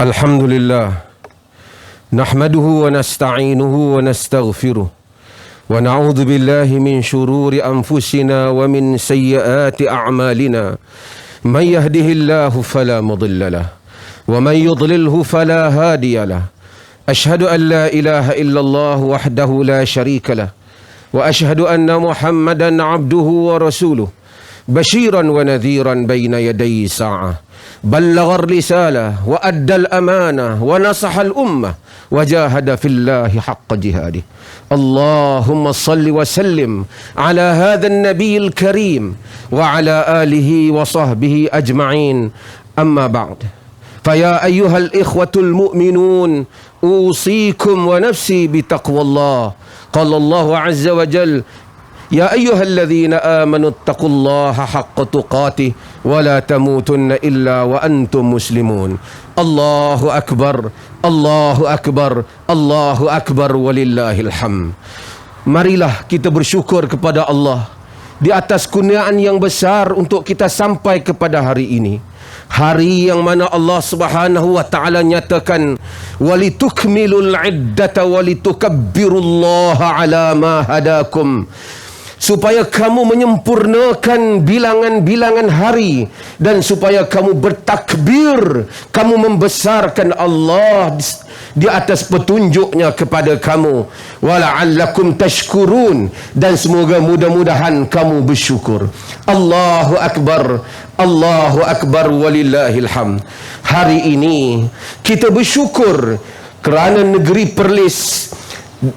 الحمد لله نحمده ونستعينه ونستغفره ونعوذ بالله من شرور أنفسنا ومن سيئات أعمالنا من يهده الله فلا مضل له ومن يضلله فلا هادي له أشهد أن لا إله إلا الله وحده لا شريك له وأشهد أن محمدا عبده ورسوله بشيرا ونذيرا بين يدي ساعة بلغ الرسالة وأدى الأمانة ونصح الأمة وجاهد في الله حق جهاده اللهم صل وسلم على هذا النبي الكريم وعلى آله وصحبه أجمعين أما بعد فيا أيها الإخوة المؤمنون أوصيكم ونفسي بتقوى الله قال الله عز وجل يا أيها الذين آمنوا اتقوا الله حق تقاته ولا تموتن إلا وأنتم مسلمون الله أكبر الله أكبر الله أكبر ولله الحمد. Marilah kita bersyukur kepada Allah di atas kurniaan yang besar untuk kita sampai kepada hari ini. Hari yang mana Allah Subhanahu wa taala nyatakan walitukmilul iddata walitukabbirullaha ala ma hadakum, supaya kamu menyempurnakan bilangan-bilangan hari dan supaya kamu bertakbir, kamu membesarkan Allah di atas petunjuknya kepada kamu, wala'allakum tashkurun, dan semoga mudah-mudahan kamu bersyukur. Allahu akbar, Allahu akbar walillahil hamd. Hari ini kita bersyukur kerana negeri Perlis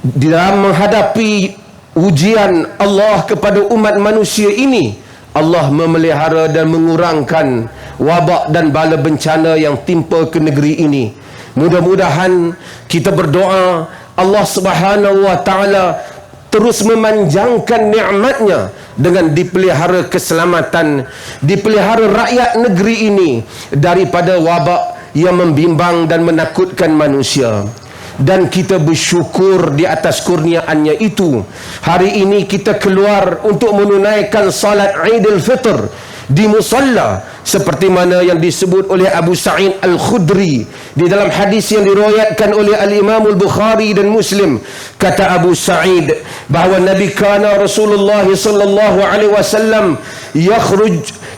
dalam menghadapi ujian Allah kepada umat manusia ini, Allah memelihara dan mengurangkan wabak dan bala bencana yang timpa ke negeri ini. Mudah-mudahan kita berdoa Allah Subhanahu wa taala terus memanjangkan nikmatnya dengan dipelihara keselamatan, dipelihara rakyat negeri ini daripada wabak yang membimbang dan menakutkan manusia. Dan kita bersyukur di atas kurniaannya itu. Hari ini kita keluar untuk menunaikan salat Aidil Fitr di musalla, seperti mana yang disebut oleh Abu Sa'id Al-Khudri di dalam hadis yang diriwayatkan oleh Al-Imam Al-Bukhari dan Muslim. Kata Abu Sa'id bahawa Nabi kana Rasulullah sallallahu alaihi wasallam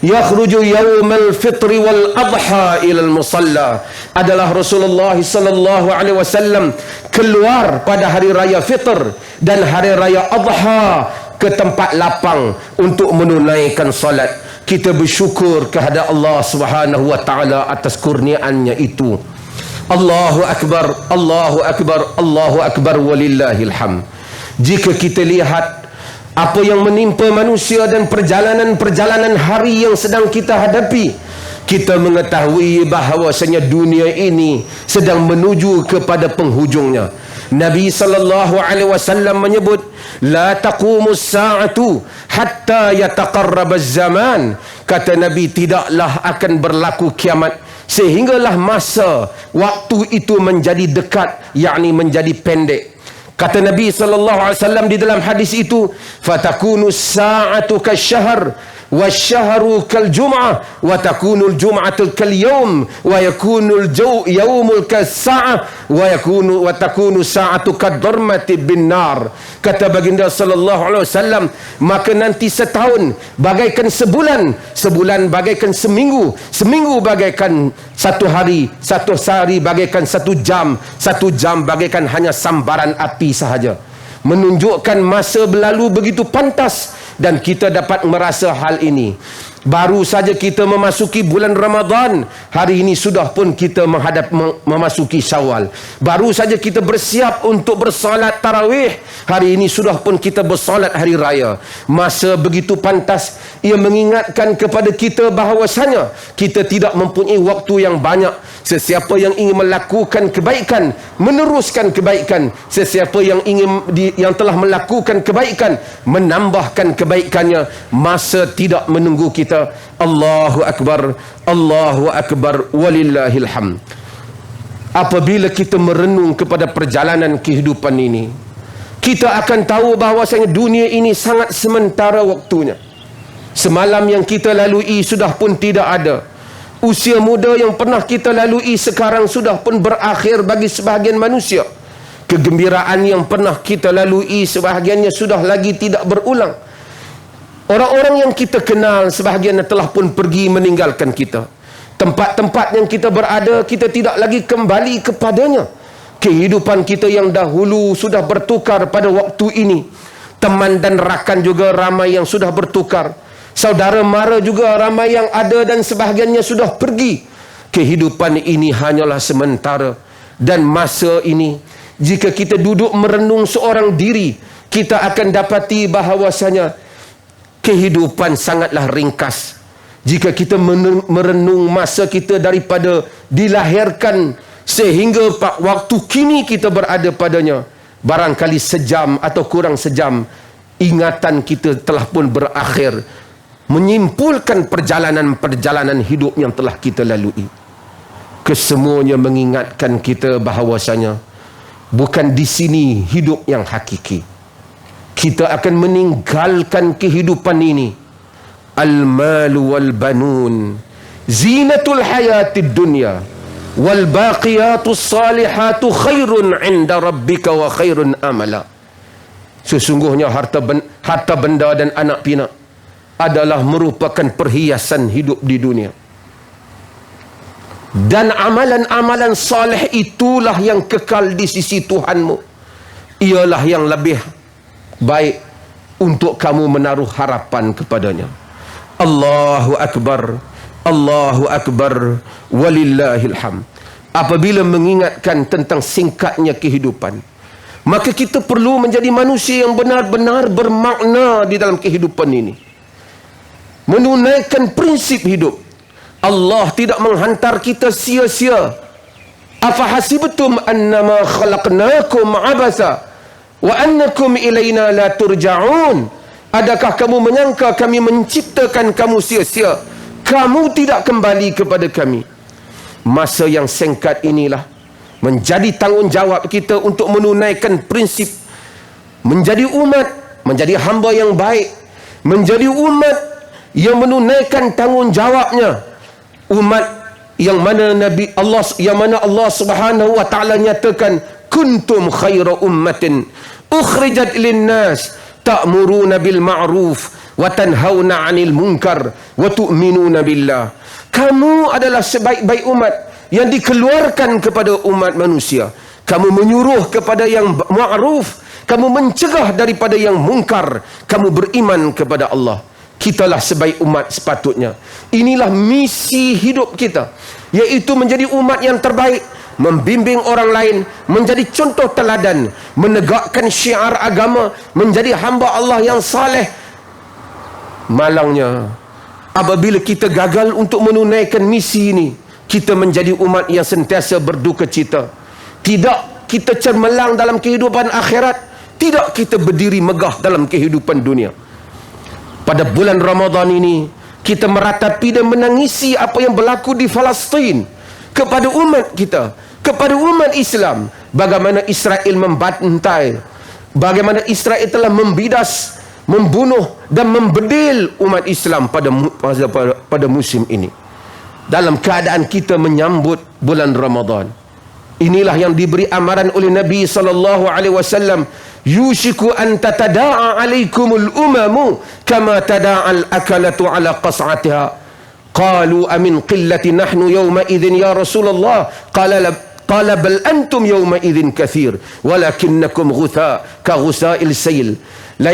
yakhruju yawmal fitri wal adha ila al-musalla. Adalah Rasulullah sallallahu alaihi wasallam keluar pada hari raya Fitr dan hari raya Adha ke tempat lapang untuk menunaikan salat. Kita bersyukur kehadap Allah Subhanahu wa taala atas kurniaannya itu. Allahu akbar, Allahu akbar, Allahu akbar walillahil hamd. Jika kita lihat apa yang menimpa manusia dan perjalanan-perjalanan hari yang sedang kita hadapi, kita mengetahui bahawasanya dunia ini sedang menuju kepada penghujungnya. Nabi sallallahu alaihi wasallam menyebut la taqumus sa'atu hatta yataqarrabaz zaman. Kata Nabi, tidaklah akan berlaku kiamat sehinggalah masa waktu itu menjadi dekat, yakni menjadi pendek. Kata Nabi sallallahu alaihi wasallam di dalam hadis itu, fatakunu sa'atu kasyahr wasyahru kal jum'ah wa takunul jum'atu kal yawm wa yakunul yawmul kas-sa'ah wa takunu sa'atu kad-darmati bin nar. Kata baginda sallallahu alaihi wasallam, maka nanti setahun bagaikan sebulan, sebulan bagaikan seminggu, seminggu bagaikan satu hari, satu hari bagaikan satu jam bagaikan hanya sambaran api sahaja. Menunjukkan masa berlalu begitu pantas dan kita dapat merasa hal ini. Baru saja kita memasuki bulan Ramadan, hari ini sudah pun kita memasuki Syawal. Baru saja kita bersiap untuk bersolat tarawih, hari ini sudah pun kita bersolat hari raya. Masa begitu pantas, ia mengingatkan kepada kita bahawasanya kita tidak mempunyai waktu yang banyak. Sesiapa yang ingin melakukan kebaikan, meneruskan kebaikan. Sesiapa yang yang telah melakukan kebaikan, menambahkan kebaikannya. Masa tidak menunggu kita. Allahu akbar, Allahu akbar walillahil hamd. Apabila kita merenung kepada perjalanan kehidupan ini, kita akan tahu bahawasanya dunia ini sangat sementara waktunya. Semalam yang kita lalui sudah pun tidak ada. Usia muda yang pernah kita lalui sekarang sudah pun berakhir bagi sebahagian manusia. Kegembiraan yang pernah kita lalui sebahagiannya sudah lagi tidak berulang. Orang-orang yang kita kenal sebahagiannya telah pun pergi meninggalkan kita. Tempat-tempat yang kita berada, kita tidak lagi kembali kepadanya. Kehidupan kita yang dahulu sudah bertukar pada waktu ini. Teman dan rakan juga ramai yang sudah bertukar. Saudara mara juga ramai yang ada dan sebahagiannya sudah pergi. Kehidupan ini hanyalah sementara. Dan masa ini, jika kita duduk merenung seorang diri, kita akan dapati bahawasanya kehidupan sangatlah ringkas. Jika kita merenung masa kita daripada dilahirkan sehingga waktu kini kita berada padanya, barangkali sejam atau kurang sejam, ingatan kita telah pun berakhir, menyimpulkan perjalanan-perjalanan hidup yang telah kita lalui. Kesemuanya mengingatkan kita bahawasanya bukan di sini hidup yang hakiki. Kita akan meninggalkan kehidupan ini. Al-malu wal-banun zinatul hayatid dunya wal baqiyatus salihatu khairun 'inda rabbika wa khairun amala. Sesungguhnya harta benda dan anak pinak adalah merupakan perhiasan hidup di dunia. Dan amalan-amalan saleh itulah yang kekal di sisi Tuhanmu. Ialah yang lebih baik untuk kamu menaruh harapan kepadanya. Allahu Akbar, Allahu Akbar, walillahil hamd. Apabila mengingatkan tentang singkatnya kehidupan, maka kita perlu menjadi manusia yang benar-benar bermakna di dalam kehidupan ini. Menunaikan prinsip hidup. Allah tidak menghantar kita sia-sia. Afahasibtum annama khalaqnakum abasa wa annakum ilaina la turja'un. Adakah kamu menyangka kami menciptakan kamu sia-sia? Kamu tidak kembali kepada kami. Masa yang singkat inilah menjadi tanggungjawab kita untuk menunaikan prinsip menjadi umat, menjadi hamba yang baik, menjadi umat yang menunaikan tanggungjawabnya. Umat yang mana Allah Subhanahu wa taala nyatakan kuntum khaira ummatin ukhrijat lin-nas ta'muruna bil ma'ruf wa tanhauna 'anil munkar wa tu'minuna billah. Kamu adalah sebaik-baik umat yang dikeluarkan kepada umat manusia. Kamu menyuruh kepada yang ma'ruf, kamu mencegah daripada yang mungkar, kamu beriman kepada Allah. Kitalah sebaik umat sepatutnya. Inilah misi hidup kita, yaitu menjadi umat yang terbaik, membimbing orang lain, menjadi contoh teladan, menegakkan syiar agama, menjadi hamba Allah yang saleh. Malangnya apabila kita gagal untuk menunaikan misi ini, kita menjadi umat yang sentiasa berduka cita. Tidak kita cermelang dalam kehidupan akhirat, tidak kita berdiri megah dalam kehidupan dunia. Pada bulan Ramadan ini, kita meratapi dan menangisi apa yang berlaku di Palestin kepada umat kita, kepada umat Islam. Bagaimana Israel membantai, bagaimana Israel telah membidas, membunuh dan membedil umat Islam pada musim ini. Dalam keadaan kita menyambut bulan Ramadan, inilah yang diberi amaran oleh Nabi SAW. Yushiku an tatada'a alaikumul umamu kama tada'al akalatu ala qas'atiha. Qalu amin qillati nahnu yawma idhin ya Rasulullah. Qala bal antum yawma idhin kathir walakinnakum ghutha ka ghutha'il sayl. La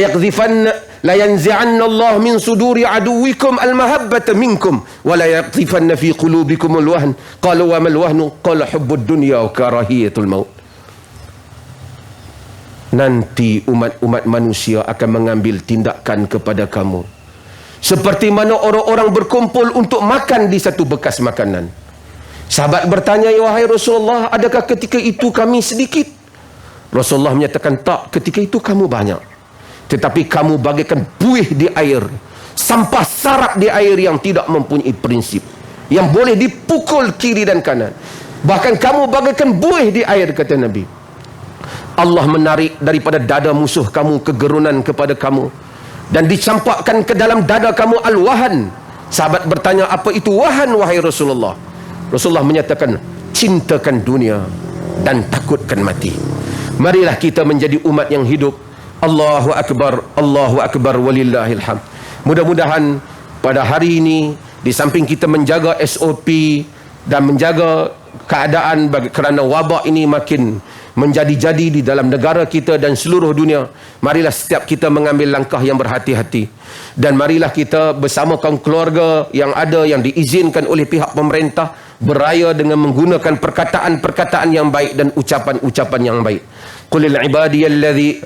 yanzi'anna Allah min suduri aduwikum al-mahabbata minkum wa la yaqdhifanna fi qulubikum al-wahn. Qala wa mal wahnu? Qala hubbud dunya wa karahiyatul maut. Nanti umat-umat manusia akan mengambil tindakan kepada kamu seperti mana orang-orang berkumpul untuk makan di satu bekas makanan. Sahabat bertanya, ya wahai Rasulullah, adakah ketika itu kami sedikit? Rasulullah menyatakan, tak, ketika itu kamu banyak, tetapi kamu bagaikan buih di air, sampah sarap di air yang tidak mempunyai prinsip, yang boleh dipukul kiri dan kanan. Bahkan kamu bagaikan buih di air, kata Nabi. Allah menarik daripada dada musuh kamu kegerunan kepada kamu, dan dicampakkan ke dalam dada kamu al-wahan, Sahabat bertanya, apa itu wahan wahai Rasulullah? Rasulullah menyatakan, cintakan dunia dan takutkan mati. Marilah kita menjadi umat yang hidup. Allahu Akbar walillahil hamd. Mudah-mudahan pada hari ini, di samping kita menjaga SOP dan menjaga keadaan kerana wabak ini makin menjadi-jadi di dalam negara kita dan seluruh dunia, marilah setiap kita mengambil langkah yang berhati-hati, dan marilah kita bersama kaum keluarga yang ada, yang diizinkan oleh pihak pemerintah, beraya dengan menggunakan perkataan-perkataan yang baik dan ucapan-ucapan yang baik. Qul lil ibadi alladhi,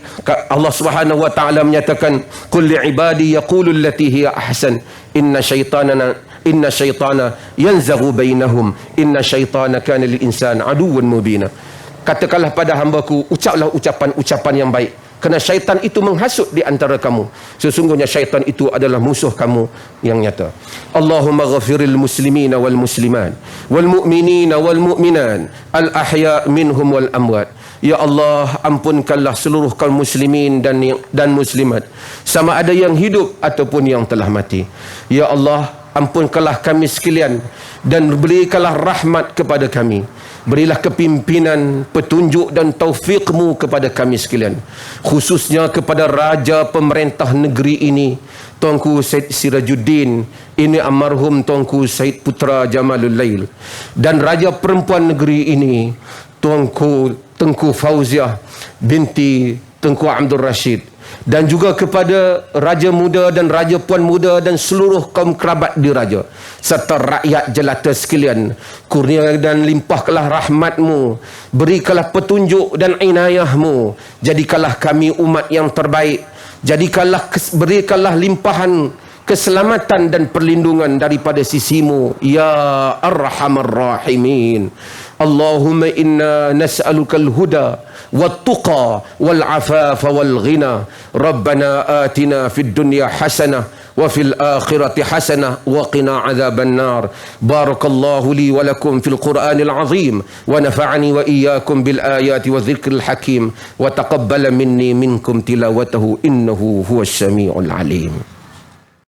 Allah Subhanahu wa taala menyatakan, qul li ibadi yaqulu allati hiya ahsan inna syaitana yanzaghu bainahum inna syaitana kana lil insani aduwwan mubina. Katakanlah pada hambaku, ucaplah ucapan-ucapan yang baik, kerana syaitan itu menghasut di antara kamu. Sesungguhnya syaitan itu adalah musuh kamu yang nyata. Allahumma ghafiril muslimina wal muslimat wal mu'minina wal mu'minan al ahya' minhum wal amwat. Ya Allah, ampunkanlah seluruh kaum muslimin dan muslimat, sama ada yang hidup ataupun yang telah mati. Ya Allah, ampunkanlah kami sekalian dan berikanlah rahmat kepada kami. Berilah kepimpinan, petunjuk dan taufiq-Mu kepada kami sekalian, khususnya kepada Raja Pemerintah negeri ini, Tuanku Syed Sirajuddin, ini almarhum Tuanku Syed Putra Jamalul Lail, dan Raja Perempuan negeri ini, Tuanku Tengku Fauziah binti Tengku Abdul Rashid, dan juga kepada Raja Muda dan Raja Puan Muda dan seluruh kaum kerabat diraja, serta rakyat jelata sekalian. Kurnia dan limpahkanlah rahmat-Mu, berikanlah petunjuk dan inayah-Mu, jadikanlah kami umat yang terbaik, berikanlah limpahan keselamatan dan perlindungan daripada sisi-Mu, ya Arhamar Rahimin. Allahumma inna nas'aluka al-huda wat-tuqa wal-afafa wal-ghina. Rabbana atina fid dunya hasanah wa fil akhirati hasanah wa qina adzaban nar. Barakallahu li wa lakum fil Qur'anil azim wa nafa'ani wa iyyakum bil ayati wa dhikril hakim wa taqabbala minni minkum tilawatahu innahu huwas samiul alim.